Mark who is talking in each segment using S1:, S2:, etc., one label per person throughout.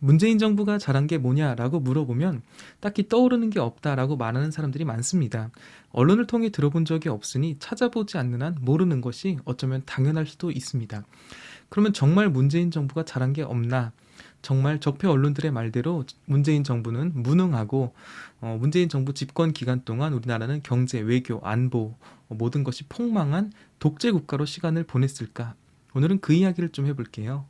S1: 문재인 정부가 잘한 게 뭐냐라고 물어보면 딱히 떠오르는 게 없다라고 말하는 사람들이 많습니다. 언론을 통해 들어본 적이 없으니 찾아보지 않는 한 모르는 것이 어쩌면 당연할 수도 있습니다. 그러면 정말 문재인 정부가 잘한 게 없나? 정말 적폐 언론들의 말대로 문재인 정부는 무능하고 문재인 정부 집권 기간 동안 우리나라는 경제, 외교, 안보 모든 것이 폭망한 독재 국가로 시간을 보냈을까? 오늘은 그 이야기를 좀 해볼게요.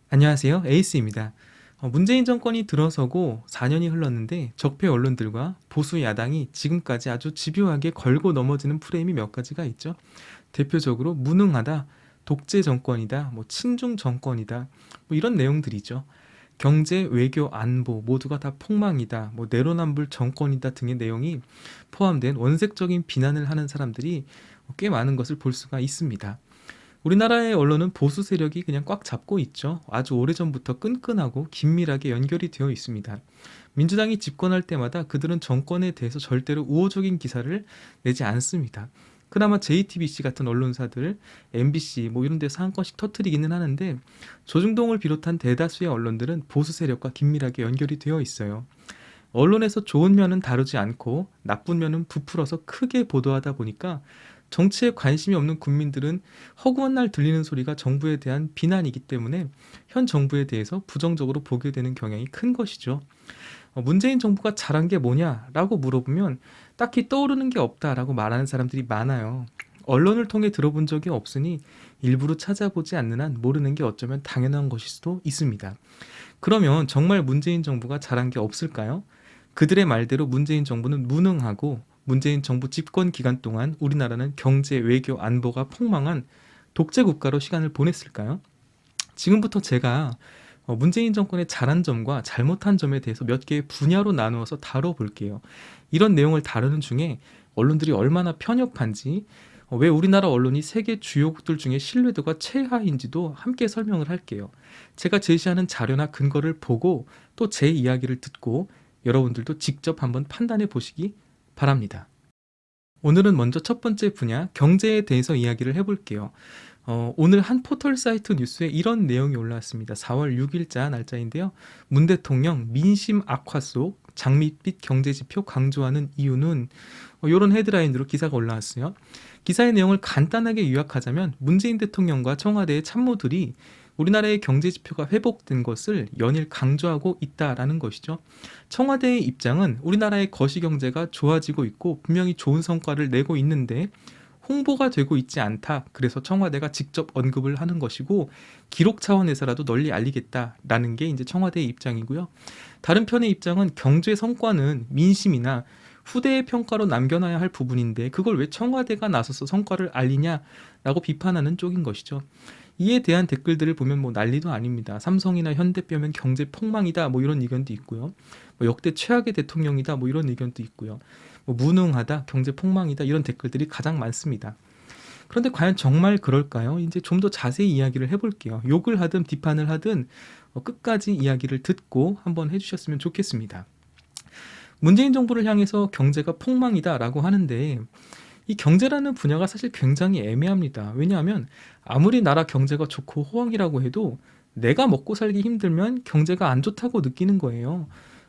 S1: 안녕하세요. 에이스입니다. 문재인 정권이 들어서고 4년이 흘렀는데 적폐 언론들과 보수 야당이 지금까지 아주 집요하게 걸고 넘어지는 프레임이 몇 가지가 있죠. 대표적으로 무능하다, 독재 정권이다, 친중 정권이다, 이런 내용들이죠. 경제, 외교, 안보 모두가 다 폭망이다, 내로남불 정권이다 등의 내용이 포함된 원색적인 비난을 하는 사람들이 꽤 많은 것을 볼 수가 있습니다. 우리나라의 언론은 보수 세력이 그냥 꽉 잡고 있죠. 아주 오래전부터 끈끈하고 긴밀하게 연결이 되어 있습니다. 민주당이 집권할 때마다 그들은 정권에 대해서 절대로 우호적인 기사를 내지 않습니다. 그나마 JTBC 같은 언론사들, MBC 이런 데서 한 건씩 터트리기는 하는데 조중동을 비롯한 대다수의 언론들은 보수 세력과 긴밀하게 연결이 되어 있어요. 언론에서 좋은 면은 다루지 않고 나쁜 면은 부풀어서 크게 보도하다 보니까 정치에 관심이 없는 국민들은 허구한 날 들리는 소리가 정부에 대한 비난이기 때문에 현 정부에 대해서 부정적으로 보게 되는 경향이 큰 것이죠. 문재인 정부가 잘한 게 뭐냐라고 물어보면 딱히 떠오르는 게 없다라고 말하는 사람들이 많아요. 언론을 통해 들어본 적이 없으니 일부러 찾아보지 않는 한 모르는 게 어쩌면 당연한 것일 수도 있습니다. 그러면 정말 문재인 정부가 잘한 게 없을까요? 그들의 말대로 문재인 정부는 무능하고 문재인 정부 집권 기간 동안 우리나라는 경제, 외교, 안보가 폭망한 독재 국가로 시간을 보냈을까요? 지금부터 제가 문재인 정권의 잘한 점과 잘못한 점에 대해서 몇 개의 분야로 나누어서 다뤄볼게요. 이런 내용을 다루는 중에 언론들이 얼마나 편협한지, 왜 우리나라 언론이 세계 주요국들 중에 신뢰도가 최하인지도 함께 설명을 할게요. 제가 제시하는 자료나 근거를 보고 또 제 이야기를 듣고 여러분들도 직접 한번 판단해 보시기 바랍니다. 오늘은 먼저 첫 번째 분야, 경제에 대해서 이야기를 해볼게요. 오늘 한 포털 사이트 뉴스에 이런 내용이 올라왔습니다. 4월 6일자 날짜인데요. 문 대통령 민심 악화 속 장밋빛 경제지표 강조하는 이유는 이런 헤드라인으로 기사가 올라왔어요. 기사의 내용을 간단하게 요약하자면 문재인 대통령과 청와대의 참모들이 우리나라의 경제지표가 회복된 것을 연일 강조하고 있다라는 것이죠. 청와대의 입장은 우리나라의 거시경제가 좋아지고 있고 분명히 좋은 성과를 내고 있는데 홍보가 되고 있지 않다. 그래서 청와대가 직접 언급을 하는 것이고 기록 차원에서라도 널리 알리겠다라는 게 이제 청와대의 입장이고요. 다른 편의 입장은 경제 성과는 민심이나 후대의 평가로 남겨놔야 할 부분인데 그걸 왜 청와대가 나서서 성과를 알리냐라고 비판하는 쪽인 것이죠. 이에 대한 댓글들을 보면 난리도 아닙니다. 삼성이나 현대 빼면 경제 폭망이다 이런 의견도 있고요. 역대 최악의 대통령이다 이런 의견도 있고요. 무능하다, 경제 폭망이다 이런 댓글들이 가장 많습니다. 그런데 과연 정말 그럴까요? 이제 좀 더 자세히 이야기를 해볼게요. 욕을 하든 비판을 하든 끝까지 이야기를 듣고 한번 해주셨으면 좋겠습니다. 문재인 정부를 향해서 경제가 폭망이다라고 하는데 이 경제라는 분야가 사실 굉장히 애매합니다. 왜냐하면 아무리 나라 경제가 좋고 호황이라고 해도 내가 먹고 살기 힘들면 경제가 안 좋다고 느끼는 거예요.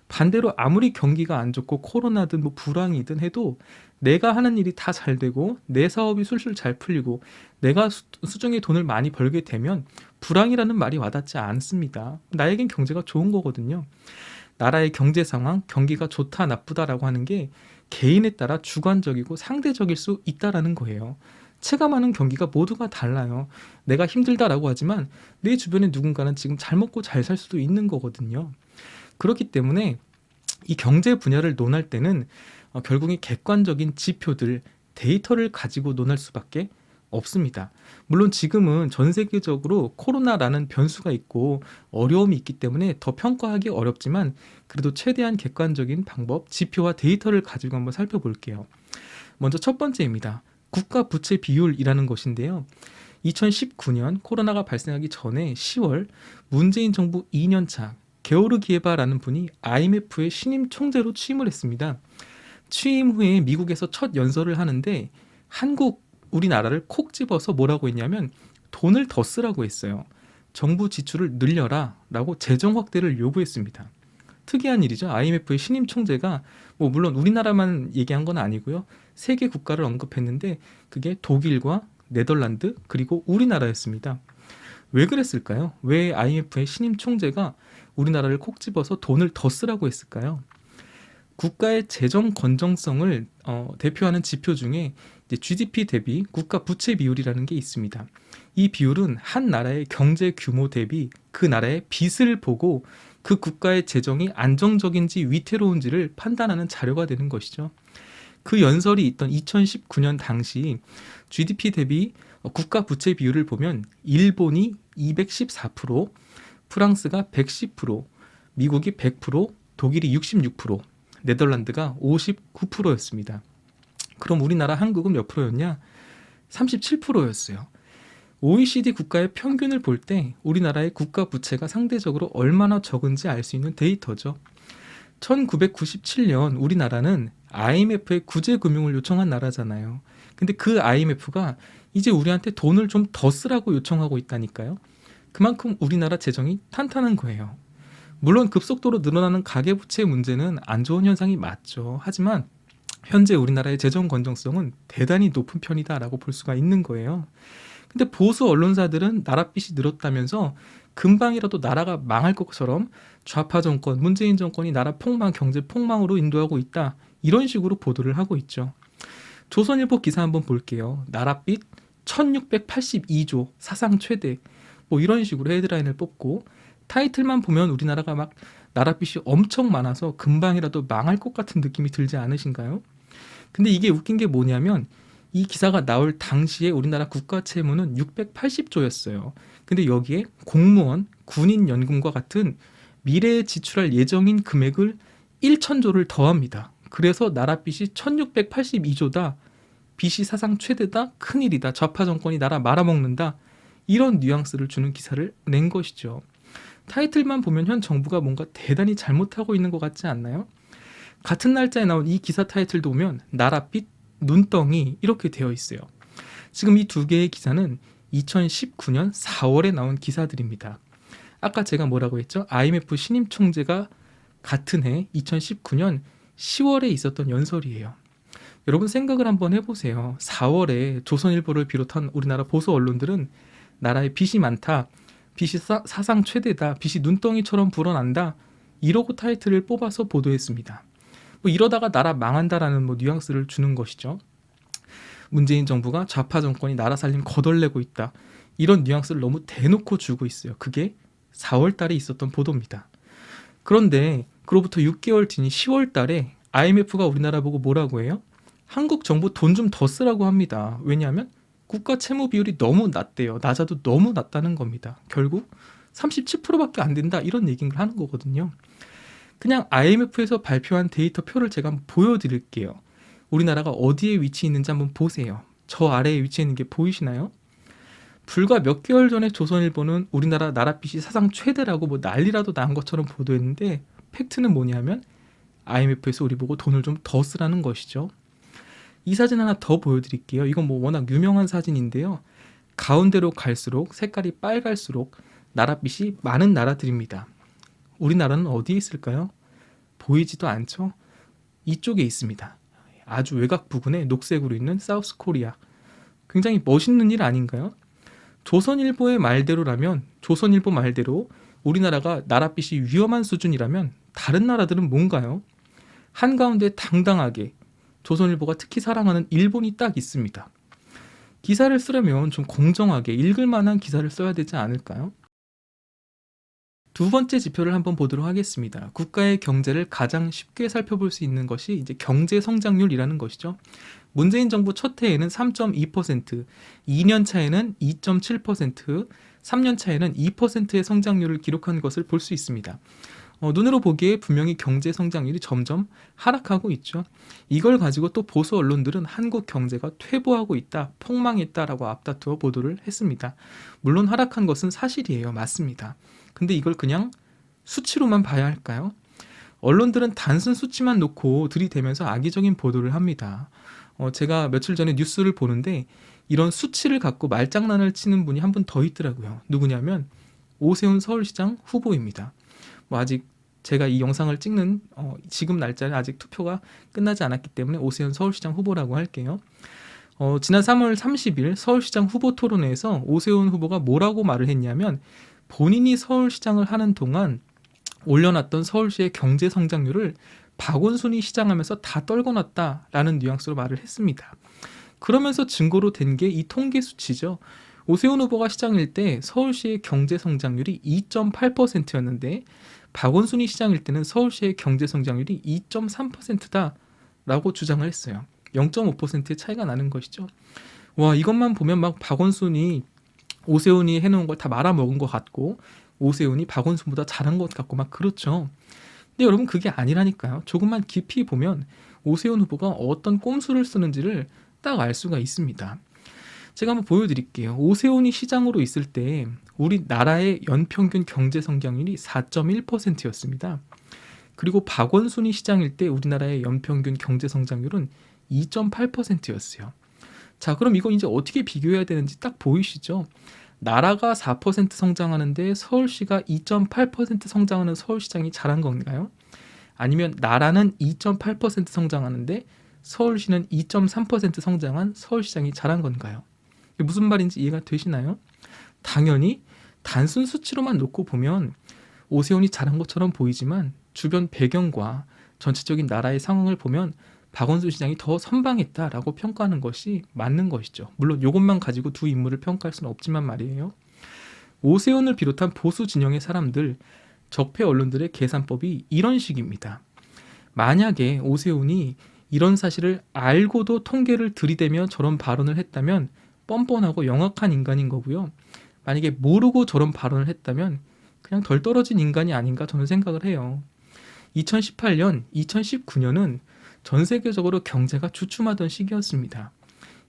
S1: 반대로 아무리 경기가 안 좋고 코로나든 불황이든 해도 내가 하는 일이 다 잘 되고 내 사업이 술술 잘 풀리고 내가 수중에 돈을 많이 벌게 되면 불황이라는 말이 와닿지 않습니다. 나에겐 경제가 좋은 거거든요. 나라의 경제 상황, 경기가 좋다 나쁘다라고 하는 게 개인에 따라 주관적이고 상대적일 수 있다라는 거예요. 체감하는 경기가 모두가 달라요. 내가 힘들다라고 하지만 내 주변에 누군가는 지금 잘 먹고 잘 살 수도 있는 거거든요. 그렇기 때문에 이 경제 분야를 논할 때는 결국에 객관적인 지표들, 데이터를 가지고 논할 수밖에 없습니다. 물론 지금은 전 세계적으로 코로나라는 변수가 있고 어려움이 있기 때문에 더 평가하기 어렵지만 그래도 최대한 객관적인 방법, 지표와 데이터를 가지고 한번 살펴볼게요. 먼저 첫 번째입니다. 국가 부채 비율이라는 것인데요. 2019년 코로나가 발생하기 전에 10월 문재인 정부 2년차 게오르 기에바라는 분이 IMF의 신임 총재로 취임을 했습니다. 취임 후에 미국에서 첫 연설을 하는데 우리나라를 콕 집어서 뭐라고 했냐면 돈을 더 쓰라고 했어요. 정부 지출을 늘려라라고 재정 확대를 요구했습니다. 특이한 일이죠. IMF의 신임 총재가 뭐 물론 우리나라만 얘기한 건 아니고요. 세계 국가를 언급했는데 그게 독일과 네덜란드 그리고 우리나라였습니다. 왜 그랬을까요? 왜 IMF의 신임 총재가 우리나라를 콕 집어서 돈을 더 쓰라고 했을까요? 국가의 재정 건전성을 대표하는 지표 중에 이제 GDP 대비 국가 부채 비율이라는 게 있습니다. 이 비율은 한 나라의 경제 규모 대비 그 나라의 빚을 보고 그 국가의 재정이 안정적인지 위태로운지를 판단하는 자료가 되는 것이죠. 그 연설이 있던 2019년 당시 GDP 대비 국가 부채 비율을 보면 일본이 214%, 프랑스가 110%, 미국이 100%, 독일이 66%, 네덜란드가 59%였습니다. 그럼 우리나라 한국은 몇 프로였냐? 37%였어요. OECD 국가의 평균을 볼 때 우리나라의 국가 부채가 상대적으로 얼마나 적은지 알 수 있는 데이터죠. 1997년 우리나라는 IMF에 구제금융을 요청한 나라잖아요. 근데 그 IMF가 이제 우리한테 돈을 좀 더 쓰라고 요청하고 있다니까요. 그만큼 우리나라 재정이 탄탄한 거예요. 물론 급속도로 늘어나는 가계부채 문제는 안 좋은 현상이 맞죠. 하지만 현재 우리나라의 재정 건전성은 대단히 높은 편이다라고 볼 수가 있는 거예요. 근데 보수 언론사들은 나라 빚이 늘었다면서 금방이라도 나라가 망할 것처럼 좌파 정권, 문재인 정권이 나라 폭망, 경제 폭망으로 인도하고 있다. 이런 식으로 보도를 하고 있죠. 조선일보 기사 한번 볼게요. 나라 빚 1682조 사상 최대. 뭐 이런 식으로 헤드라인을 뽑고 타이틀만 보면 우리나라가 막 나라 빚이 엄청 많아서 금방이라도 망할 것 같은 느낌이 들지 않으신가요? 근데 이게 웃긴 게 뭐냐면 이 기사가 나올 당시에 우리나라 국가 채무는 680조였어요. 근데 여기에 공무원, 군인 연금과 같은 미래에 지출할 예정인 금액을 1,000조를 더합니다. 그래서 나라 빚이 1682조다. 빚이 사상 최대다. 큰일이다. 좌파 정권이 나라 말아먹는다. 이런 뉘앙스를 주는 기사를 낸 것이죠. 타이틀만 보면 현 정부가 뭔가 대단히 잘못하고 있는 것 같지 않나요? 같은 날짜에 나온 이 기사 타이틀도 보면 나라빚 눈덩이 이렇게 되어 있어요. 지금 이 두 개의 기사는 2019년 4월에 나온 기사들입니다. 아까 제가 뭐라고 했죠? IMF 신임 총재가 같은 해 2019년 10월에 있었던 연설이에요. 여러분 생각을 한번 해보세요. 4월에 조선일보를 비롯한 우리나라 보수 언론들은 나라에 빚이 많다. 빚이 사상 최대다. 빚이 눈덩이처럼 불어난다. 이러고 타이틀을 뽑아서 보도했습니다. 뭐 이러다가 나라 망한다라는 뭐 뉘앙스를 주는 것이죠. 문재인 정부가 좌파 정권이 나라 살림 거덜내고 있다. 이런 뉘앙스를 너무 대놓고 주고 있어요. 그게 4월 달에 있었던 보도입니다. 그런데 그로부터 6개월 뒤인 10월 달에 IMF가 우리나라 보고 뭐라고 해요? 한국 정부 돈 좀 더 쓰라고 합니다. 왜냐하면 국가 채무 비율이 너무 낮대요. 낮아도 너무 낮다는 겁니다. 결국 37%밖에 안 된다 이런 얘기를 하는 거거든요. 그냥 IMF에서 발표한 데이터 표를 제가 한번 보여드릴게요. 우리나라가 어디에 위치해 있는지 한번 보세요. 저 아래에 위치해 있는 게 보이시나요? 불과 몇 개월 전에 조선일보는 우리나라 나라빚이 사상 최대라고 뭐 난리라도 난 것처럼 보도했는데 팩트는 뭐냐면 IMF에서 우리 보고 돈을 좀 더 쓰라는 것이죠. 이 사진 하나 더 보여드릴게요. 이건 뭐 워낙 유명한 사진인데요. 가운데로 갈수록 색깔이 빨갈수록 나라빚이 많은 나라들입니다. 우리나라는 어디에 있을까요? 보이지도 않죠? 이쪽에 있습니다. 아주 외곽 부근에 녹색으로 있는 사우스 코리아. 굉장히 멋있는 일 아닌가요? 조선일보의 말대로라면, 조선일보 말대로 우리나라가 나라빚이 위험한 수준이라면 다른 나라들은 뭔가요? 한가운데 당당하게 조선일보가 특히 사랑하는 일본이 딱 있습니다. 기사를 쓰려면 좀 공정하게 읽을 만한 기사를 써야 되지 않을까요? 두 번째 지표를 한번 보도록 하겠습니다. 국가의 경제를 가장 쉽게 살펴볼 수 있는 것이 이제 경제 성장률이라는 것이죠. 문재인 정부 첫 해에는 3.2%, 2년 차에는 2.7%, 3년 차에는 2%의 성장률을 기록한 것을 볼 수 있습니다. 눈으로 보기에 분명히 경제 성장률이 점점 하락하고 있죠. 이걸 가지고 또 보수 언론들은 한국 경제가 퇴보하고 있다, 폭망했다라고 앞다투어 보도를 했습니다. 물론 하락한 것은 사실이에요. 맞습니다. 근데 이걸 그냥 수치로만 봐야 할까요? 언론들은 단순 수치만 놓고 들이대면서 악의적인 보도를 합니다. 제가 며칠 전에 뉴스를 보는데 이런 수치를 갖고 말장난을 치는 분이 한 분 더 있더라고요. 누구냐면 오세훈 서울시장 후보입니다. 뭐 아직 제가 이 영상을 찍는 지금 날짜는 아직 투표가 끝나지 않았기 때문에 오세훈 서울시장 후보라고 할게요. 지난 3월 30일 서울시장 후보 토론회에서 오세훈 후보가 뭐라고 말을 했냐면 본인이 서울시장을 하는 동안 올려놨던 서울시의 경제 성장률을 박원순이 시장하면서 다 떨궈놨다라는 뉘앙스로 말을 했습니다. 그러면서 증거로 된 게 이 통계 수치죠. 오세훈 후보가 시장일 때 서울시의 경제 성장률이 2.8%였는데 박원순이 시장일 때는 서울시의 경제 성장률이 2.3%다라고 주장을 했어요. 0.5%의 차이가 나는 것이죠. 와, 이것만 보면 막 박원순이 오세훈이 해놓은 걸 다 말아먹은 것 같고 오세훈이 박원순보다 잘한 것 같고 막 그렇죠. 근데 여러분 그게 아니라니까요. 조금만 깊이 보면 오세훈 후보가 어떤 꼼수를 쓰는지를 딱 알 수가 있습니다. 제가 한번 보여드릴게요. 오세훈이 시장으로 있을 때 우리나라의 연평균 경제 성장률이 4.1%였습니다. 그리고 박원순이 시장일 때 우리나라의 연평균 경제 성장률은 2.8%였어요. 자, 그럼 이거 이제 어떻게 비교해야 되는지 딱 보이시죠? 나라가 4% 성장하는데 서울시가 2.8% 성장하는 서울시장이 잘한 건가요? 아니면 나라는 2.8% 성장하는데 서울시는 2.3% 성장한 서울시장이 잘한 건가요? 이게 무슨 말인지 이해가 되시나요? 당연히 단순 수치로만 놓고 보면 오세훈이 잘한 것처럼 보이지만 주변 배경과 전체적인 나라의 상황을 보면 박원순 시장이 더 선방했다라고 평가하는 것이 맞는 것이죠. 물론 이것만 가지고 두 인물을 평가할 수는 없지만 말이에요. 오세훈을 비롯한 보수 진영의 사람들, 적폐 언론들의 계산법이 이런 식입니다. 만약에 오세훈이 이런 사실을 알고도 통계를 들이대며 저런 발언을 했다면 뻔뻔하고 영악한 인간인 거고요. 만약에 모르고 저런 발언을 했다면 그냥 덜 떨어진 인간이 아닌가 저는 생각을 해요. 2018년, 2019년은 전 세계적으로 경제가 주춤하던 시기였습니다.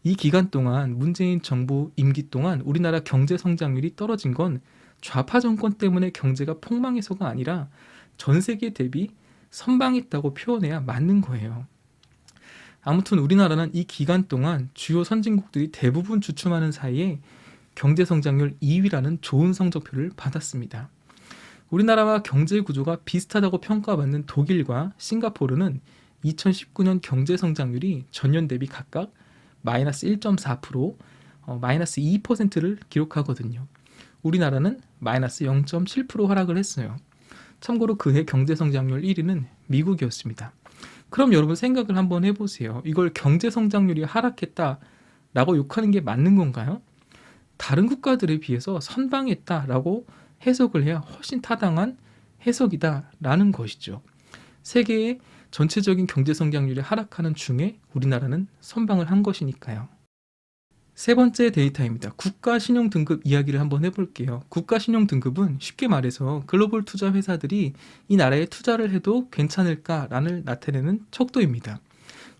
S1: 이 기간 동안 문재인 정부 임기 동안 우리나라 경제 성장률이 떨어진 건 좌파 정권 때문에 경제가 폭망해서가 아니라 전 세계 대비 선방했다고 표현해야 맞는 거예요. 아무튼 우리나라는 이 기간 동안 주요 선진국들이 대부분 주춤하는 사이에 경제 성장률 2위라는 좋은 성적표를 받았습니다. 우리나라와 경제 구조가 비슷하다고 평가받는 독일과 싱가포르는 2019년 경제 성장률이 전년 대비 각각 마이너스 1.4%, 마이너스 2%를 기록하거든요. 우리나라는 마이너스 0.7% 하락을 했어요. 참고로 그해 경제 성장률 1위는 미국이었습니다. 그럼 여러분 생각을 한번 해보세요. 이걸 경제 성장률이 하락했다라고 욕하는 게 맞는 건가요? 다른 국가들에 비해서 선방했다라고 해석을 해야 훨씬 타당한 해석이다라는 것이죠. 세계의 전체적인 경제 성장률이 하락하는 중에 우리나라는 선방을 한 것이니까요. 세 번째 데이터입니다. 국가 신용 등급 이야기를 한번 해볼게요. 국가 신용 등급은 쉽게 말해서 글로벌 투자 회사들이 이 나라에 투자를 해도 괜찮을까라는 나타내는 척도입니다.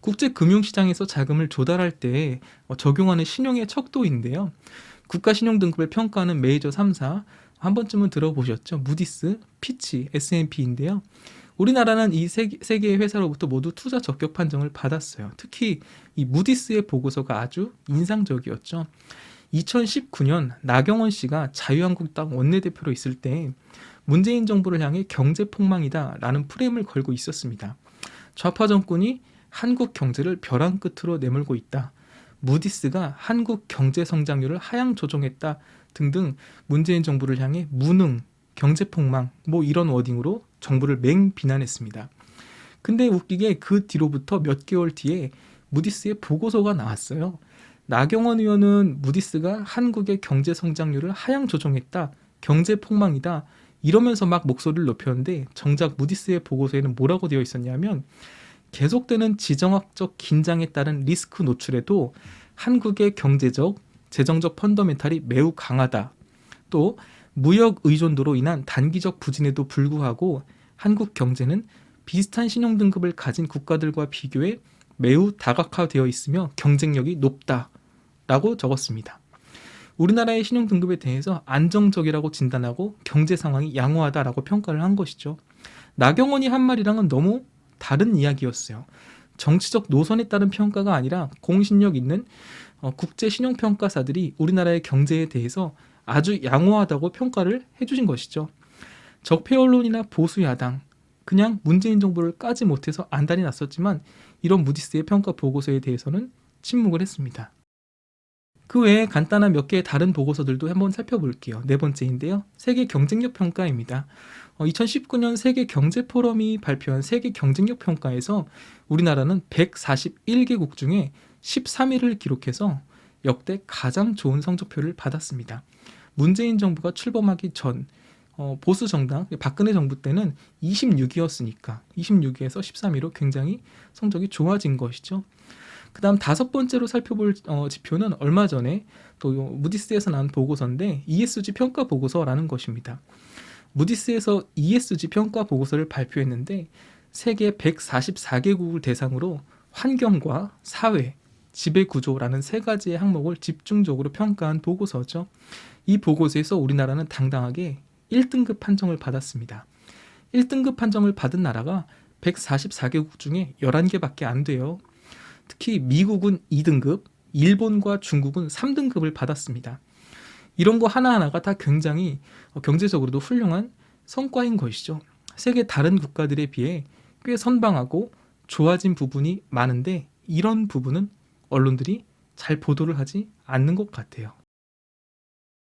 S1: 국제 금융시장에서 자금을 조달할 때 적용하는 신용의 척도인데요. 국가 신용 등급을 평가하는 메이저 3사 한 번쯤은 들어보셨죠? 무디스, 피치, S&P인데요. 우리나라는 이 세 개의 회사로부터 모두 투자 적격 판정을 받았어요. 특히 이 무디스의 보고서가 아주 인상적이었죠. 2019년 나경원 씨가 자유한국당 원내대표로 있을 때 문재인 정부를 향해 경제 폭망이다라는 프레임을 걸고 있었습니다. 좌파 정권이 한국 경제를 벼랑 끝으로 내몰고 있다. 무디스가 한국 경제 성장률을 하향 조정했다 등등 문재인 정부를 향해 무능, 경제 폭망 뭐 이런 워딩으로 정부를 맹 비난했습니다. 근데 웃기게 그 뒤로부터 몇 개월 뒤에 무디스의 보고서가 나왔어요. 나경원 의원은 무디스가 한국의 경제 성장률을 하향 조정했다, 경제 폭망이다 이러면서 막 목소리를 높였는데 정작 무디스의 보고서에는 뭐라고 되어 있었냐면 계속되는 지정학적 긴장에 따른 리스크 노출에도 한국의 경제적, 재정적 펀더멘탈이 매우 강하다. 또 무역 의존도로 인한 단기적 부진에도 불구하고 한국 경제는 비슷한 신용 등급을 가진 국가들과 비교해 매우 다각화되어 있으며 경쟁력이 높다라고 적었습니다. 우리나라의 신용 등급에 대해서 안정적이라고 진단하고 경제 상황이 양호하다라고 평가를 한 것이죠. 나경원이 한 말이랑은 너무 다른 이야기였어요. 정치적 노선에 따른 평가가 아니라 공신력 있는 국제 신용평가사들이 우리나라의 경제에 대해서 아주 양호하다고 평가를 해주신 것이죠. 적폐 언론이나 보수 야당, 그냥 문재인 정부를 까지 못해서 안달이 났었지만 이런 무디스의 평가 보고서에 대해서는 침묵을 했습니다. 그 외에 간단한 몇 개의 다른 보고서들도 한번 살펴볼게요. 네 번째인데요. 세계 경쟁력 평가입니다. 2019년 세계 경제 포럼이 발표한 세계 경쟁력 평가에서 우리나라는 141개국 중에 13위를 기록해서 역대 가장 좋은 성적표를 받았습니다. 문재인 정부가 출범하기 전 보수 정당 박근혜 정부 때는 26위였으니까 26위에서 13위로 굉장히 성적이 좋아진 것이죠. 그 다음 다섯 번째로 살펴볼 지표는 얼마 전에 또 무디스에서 나온 보고서인데 ESG 평가 보고서라는 것입니다. 무디스에서 ESG 평가 보고서를 발표했는데 세계 144개국을 대상으로 환경과 사회, 지배구조라는 세 가지의 항목을 집중적으로 평가한 보고서죠. 이 보고서에서 우리나라는 당당하게 1등급 판정을 받았습니다. 1등급 판정을 받은 나라가 144개국 중에 11개밖에 안 돼요. 특히 미국은 2등급, 일본과 중국은 3등급을 받았습니다. 이런 거 하나하나가 다 굉장히 경제적으로도 훌륭한 성과인 것이죠. 세계 다른 국가들에 비해 꽤 선방하고 좋아진 부분이 많은데 이런 부분은 언론들이 잘 보도를 하지 않는 것 같아요.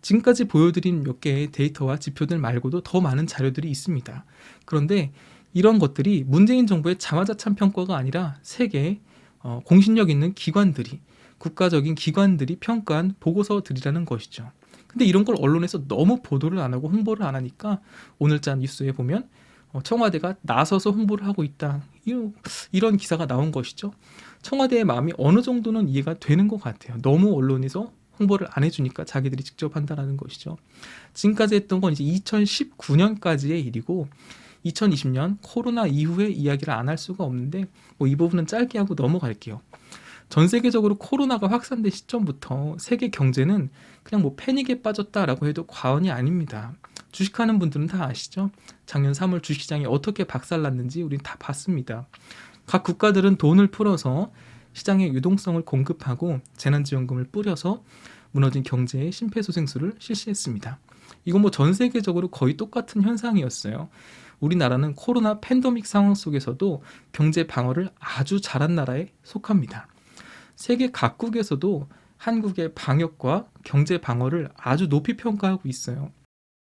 S1: 지금까지 보여드린 몇 개의 데이터와 지표들 말고도 더 많은 자료들이 있습니다. 그런데 이런 것들이 문재인 정부의 자화자찬 평가가 아니라 세계의 공신력 있는 기관들이, 국가적인 기관들이 평가한 보고서들이라는 것이죠. 근데 이런 걸 언론에서 너무 보도를 안 하고 홍보를 안 하니까 오늘자 뉴스에 보면 청와대가 나서서 홍보를 하고 있다, 이런 기사가 나온 것이죠. 청와대의 마음이 어느 정도는 이해가 되는 것 같아요. 너무 언론에서 홍보를 안 해주니까 자기들이 직접 한다는 것이죠. 지금까지 했던 건 이제 2019년까지의 일이고 2020년 코로나 이후의 이야기를 안 할 수가 없는데 이 부분은 짧게 하고 넘어갈게요. 전 세계적으로 코로나가 확산된 시점부터 세계 경제는 그냥 패닉에 빠졌다라고 해도 과언이 아닙니다. 주식하는 분들은 다 아시죠? 작년 3월 주식시장이 어떻게 박살났는지 우린 다 봤습니다. 각 국가들은 돈을 풀어서 시장에 유동성을 공급하고 재난지원금을 뿌려서 무너진 경제의 심폐소생술을 실시했습니다. 이건 전 세계적으로 거의 똑같은 현상이었어요. 우리나라는 코로나 팬데믹 상황 속에서도 경제 방어를 아주 잘한 나라에 속합니다. 세계 각국에서도 한국의 방역과 경제 방어를 아주 높이 평가하고 있어요.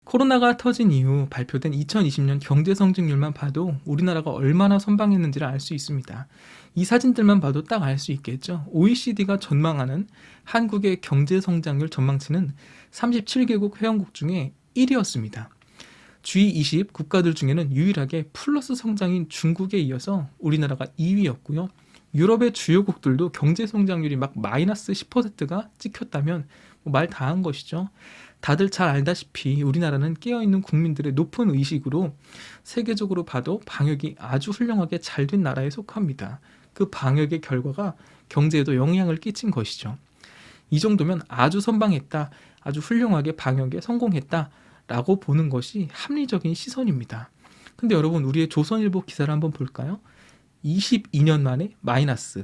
S1: 코로나가 터진 이후 발표된 2020년 경제 성장률만 봐도 우리나라가 얼마나 선방했는지를 알 수 있습니다. 이 사진들만 봐도 딱 알 수 있겠죠. OECD가 전망하는 한국의 경제 성장률 전망치는 37개국 회원국 중에 1위였습니다. G20 국가들 중에는 유일하게 플러스 성장인 중국에 이어서 우리나라가 2위였고요. 유럽의 주요국들도 경제 성장률이 마이너스 10%가 찍혔다면 말 다 한 것이죠. 다들 잘 알다시피 우리나라는 깨어있는 국민들의 높은 의식으로 세계적으로 봐도 방역이 아주 훌륭하게 잘 된 나라에 속합니다. 그 방역의 결과가 경제에도 영향을 끼친 것이죠. 이 정도면 아주 선방했다, 아주 훌륭하게 방역에 성공했다 라고 보는 것이 합리적인 시선입니다. 근데 여러분, 우리의 조선일보 기사를 한번 볼까요? 22년 만에 마이너스.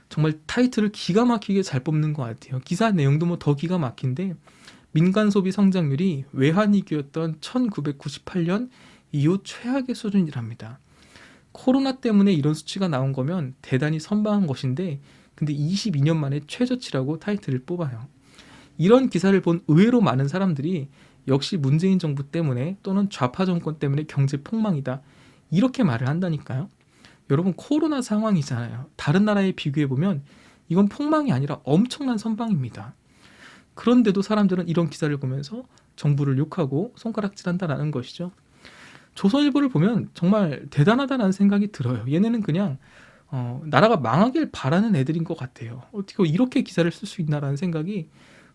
S1: 정말 타이틀을 기가 막히게 잘 뽑는 것 같아요. 기사 내용도 더 기가 막힌데 민간 소비 성장률이 외환위기였던 1998년 이후 최악의 수준이랍니다. 코로나 때문에 이런 수치가 나온 거면 대단히 선방한 것인데 근데 22년 만에 최저치라고 타이틀을 뽑아요. 이런 기사를 본 의외로 많은 사람들이 역시 문재인 정부 때문에 또는 좌파 정권 때문에 경제 폭망이다, 이렇게 말을 한다니까요. 여러분, 코로나 상황이잖아요. 다른 나라에 비교해보면 이건 폭망이 아니라 엄청난 선방입니다. 그런데도 사람들은 이런 기사를 보면서 정부를 욕하고 손가락질한다라는 것이죠. 조선일보를 보면 정말 대단하다는 생각이 들어요. 얘네는 그냥 나라가 망하길 바라는 애들인 것 같아요. 어떻게 이렇게 기사를 쓸 수 있나라는 생각이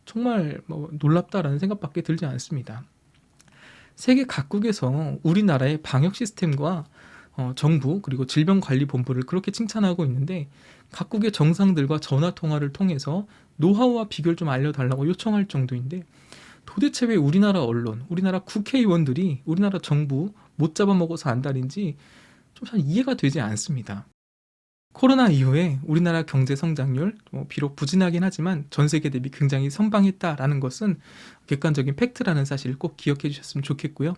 S1: 정말 놀랍다라는 생각밖에 들지 않습니다. 세계 각국에서 우리나라의 방역 시스템과 정부 그리고 질병관리본부를 그렇게 칭찬하고 있는데 각국의 정상들과 전화통화를 통해서 노하우와 비결 좀 알려달라고 요청할 정도인데 도대체 왜 우리나라 언론, 우리나라 국회의원들이 우리나라 정부 못 잡아먹어서 안달인지 좀 잘 이해가 되지 않습니다. 코로나 이후에 우리나라 경제 성장률 비록 부진하긴 하지만 전 세계 대비 굉장히 선방했다라는 것은 객관적인 팩트라는 사실을 꼭 기억해 주셨으면 좋겠고요.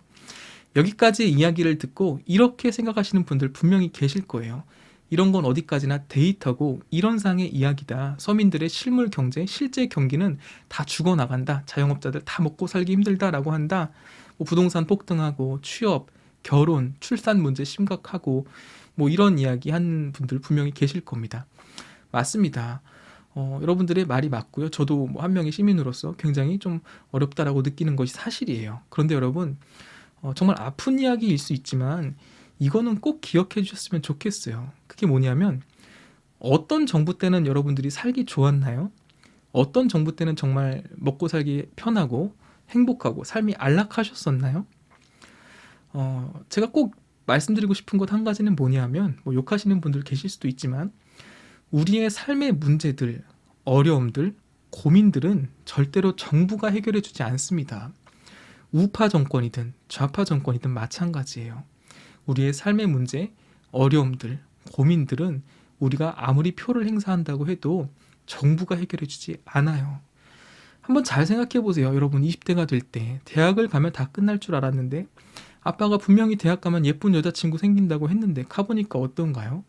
S1: 여기까지 이야기를 듣고 이렇게 생각하시는 분들 분명히 계실 거예요. 이런 건 어디까지나 데이터고 이론상의 이야기다. 서민들의 실물 경제, 실제 경기는 다 죽어나간다. 자영업자들 다 먹고 살기 힘들다라고 한다. 뭐 부동산 폭등하고 취업, 결혼, 출산 문제 심각하고 뭐 이런 이야기 한 분들 분명히 계실 겁니다. 맞습니다. 여러분들의 말이 맞고요. 저도 뭐 한 명의 시민으로서 굉장히 좀 어렵다라고 느끼는 것이 사실이에요. 그런데 여러분, 정말 아픈 이야기일 수 있지만 이거는 꼭 기억해 주셨으면 좋겠어요. 그게 뭐냐면 어떤 정부 때는 여러분들이 살기 좋았나요? 어떤 정부 때는 정말 먹고 살기 편하고 행복하고 삶이 안락하셨었나요? 제가 꼭 말씀드리고 싶은 것 한 가지는 뭐냐면 뭐 욕하시는 분들 계실 수도 있지만 우리의 삶의 문제들, 어려움들, 고민들은 절대로 정부가 해결해 주지 않습니다. 우파 정권이든 좌파 정권이든 마찬가지예요. 우리의 삶의 문제, 어려움들, 고민들은 우리가 아무리 표를 행사한다고 해도 정부가 해결해 주지 않아요. 한번 잘 생각해 보세요. 여러분 20대가 될 때 대학을 가면 다 끝날 줄 알았는데 아빠가 분명히 대학 가면 예쁜 여자친구 생긴다고 했는데 가보니까 어떤가요?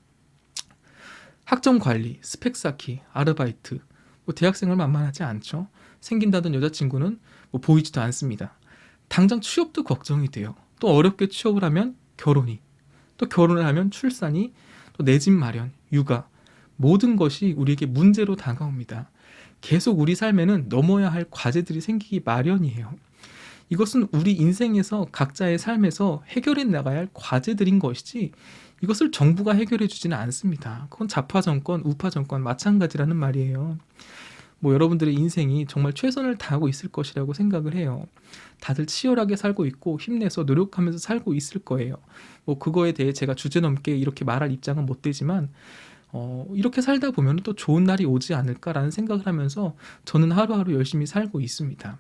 S1: 학점 관리, 스펙 쌓기, 아르바이트, 뭐 대학생을 만만하지 않죠. 생긴다던 여자친구는 뭐 보이지도 않습니다. 당장 취업도 걱정이 돼요. 또 어렵게 취업을 하면 결혼이, 또 결혼을 하면 출산이, 또 내 집 마련, 육아, 모든 것이 우리에게 문제로 다가옵니다. 계속 우리 삶에는 넘어야 할 과제들이 생기기 마련이에요. 이것은 우리 인생에서 각자의 삶에서 해결해 나가야 할 과제들인 것이지 이것을 정부가 해결해 주지는 않습니다. 그건 좌파 정권, 우파 정권 마찬가지라는 말이에요. 뭐 여러분들의 인생이 정말 최선을 다하고 있을 것이라고 생각을 해요. 다들 치열하게 살고 있고 힘내서 노력하면서 살고 있을 거예요. 뭐 그거에 대해 제가 주제넘게 이렇게 말할 입장은 못 되지만 이렇게 살다 보면 또 좋은 날이 오지 않을까라는 생각을 하면서 저는 하루하루 열심히 살고 있습니다.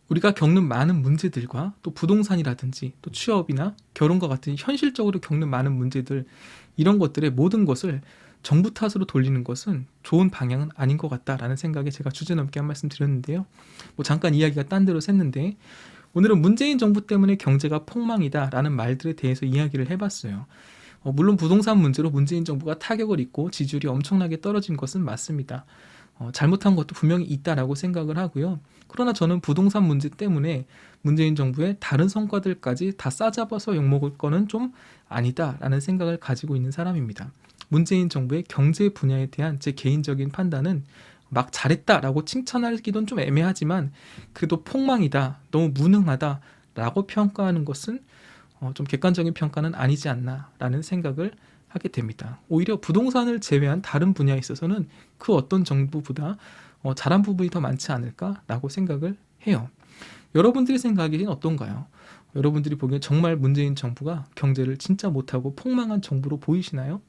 S1: 우리가 겪는 많은 문제들과 또 부동산이라든지 또 취업이나 결혼과 같은 현실적으로 겪는 많은 문제들 이런 것들의 모든 것을 정부 탓으로 돌리는 것은 좋은 방향은 아닌 것 같다라는 생각에 제가 주제넘게 한 말씀 드렸는데요. 뭐 잠깐 이야기가 딴 데로 샜는데 오늘은 문재인 정부 때문에 경제가 폭망이다라는 말들에 대해서 이야기를 해봤어요. 물론 부동산 문제로 문재인 정부가 타격을 입고 지지율이 엄청나게 떨어진 것은 맞습니다. 잘못한 것도 분명히 있다라고 생각을 하고요. 그러나 저는 부동산 문제 때문에 문재인 정부의 다른 성과들까지 다 싸잡아서 욕먹을 거는 좀 아니다라는 생각을 가지고 있는 사람입니다. 문재인 정부의 경제 분야에 대한 제 개인적인 판단은 막 잘했다라고 칭찬하기도 좀 애매하지만 그래도 폭망이다, 너무 무능하다라고 평가하는 것은 좀 객관적인 평가는 아니지 않나라는 생각을 하게 됩니다. 오히려 부동산을 제외한 다른 분야에 있어서는 그 어떤 정부보다 잘한 부분이 더 많지 않을까라고 생각을 해요. 여러분들의 생각에는 어떤가요? 여러분들이 보기엔 정말 문재인 정부가 경제를 진짜 못하고 폭망한 정부로 보이시나요?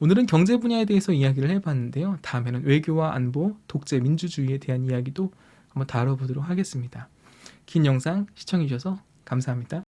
S1: 오늘은 경제 분야에 대해서 이야기를 해봤는데요. 다음에는 외교와 안보, 독재, 민주주의에 대한 이야기도 한번 다뤄보도록 하겠습니다. 긴 영상 시청해주셔서 감사합니다.